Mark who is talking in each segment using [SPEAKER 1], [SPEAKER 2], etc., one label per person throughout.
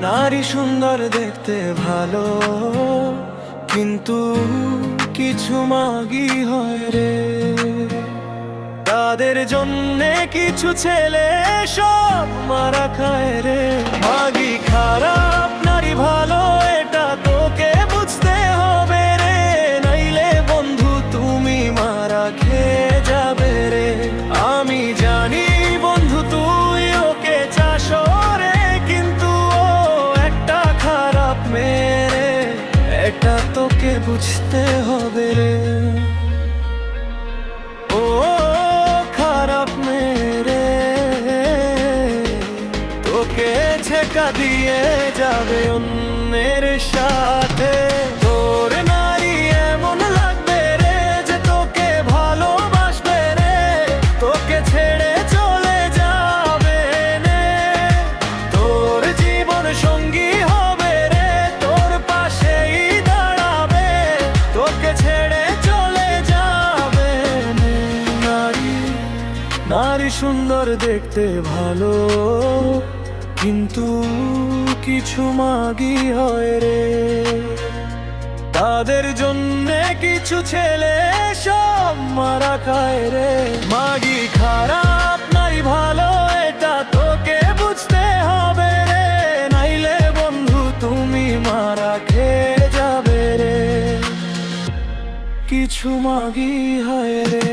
[SPEAKER 1] নারী সুন্দর দেখতে ভালো, কিন্তু কিছু মাগি হয় রে। তাদের জন্যে কিছু ছেলে সব মারা খায় রে। মাগি খারাপ, নারী ভালো, এটা তোকে বুঝতে হবে রে। নাইলে বন্ধু তুমি মারা খেয়ে যাবে রে। আমি জানি বন্ধু তুই ওকে চাস রে, কিন্তু ও একটা খারাপ মেয়ে রে। এটা তোকে বুঝতে হবে রে। ও খারাপ মেয়ে রে, তোকে ছেকা দিয়ে যাবে অন্যের সাথে। তোর নারী এমন লাগবে রে যে তোকে ভালোবাসবে রে, তোকে ছেড়ে চলে যাবে নে। তোর জীবন সঙ্গী হবে রে, তোর পাশেই দাঁড়াবে, তোকে ছেড়ে চলে যাবে নে। নারী সুন্দর দেখতে ভালো, কিন্তু কিছু মাগি হয় রে। তাদের জন্যে কিছু ছেলে সব মারা খায় রে। মাগি খারাপ, নারী ভালো, এটা তোকে বুঝতে হবে রে। নাইলে বন্ধু তুমি মারা খেয়ে যাবে রে। কিছু মাগি হয় রে।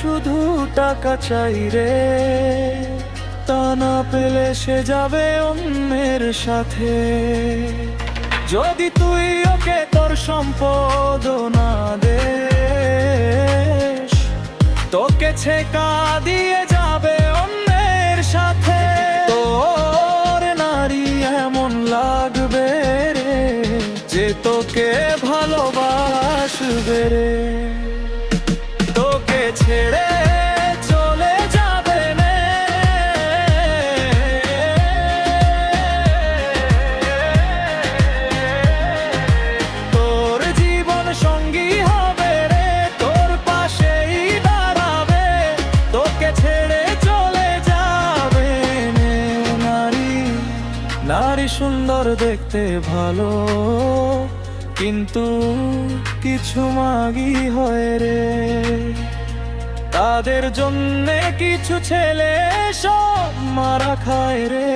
[SPEAKER 1] শুধু টাকা চাই রে, তা না পেলে সে যাবে অন্যের সাথে। যদি তুই ওকে তোর সম্পদ না দেস, তোকে ছেকা দিয়ে যাবে অন্যের সাথে। তোর নারী এমন লাগবে রে যে তোকে ভালোবাসবে রে। তোকে ছেড়ে চলে যাবে নে। তোর জীবন সঙ্গী হবে রে, তোর পাশেই দাঁড়াবে, তোকে ছেড়ে চলে যাবে নে। নারী সুন্দর দেখতে ভালো, কিন্তু কিছু মাগি হয় রে। তাদের জন্যে কিছু ছেলে সব মারা খায় রে।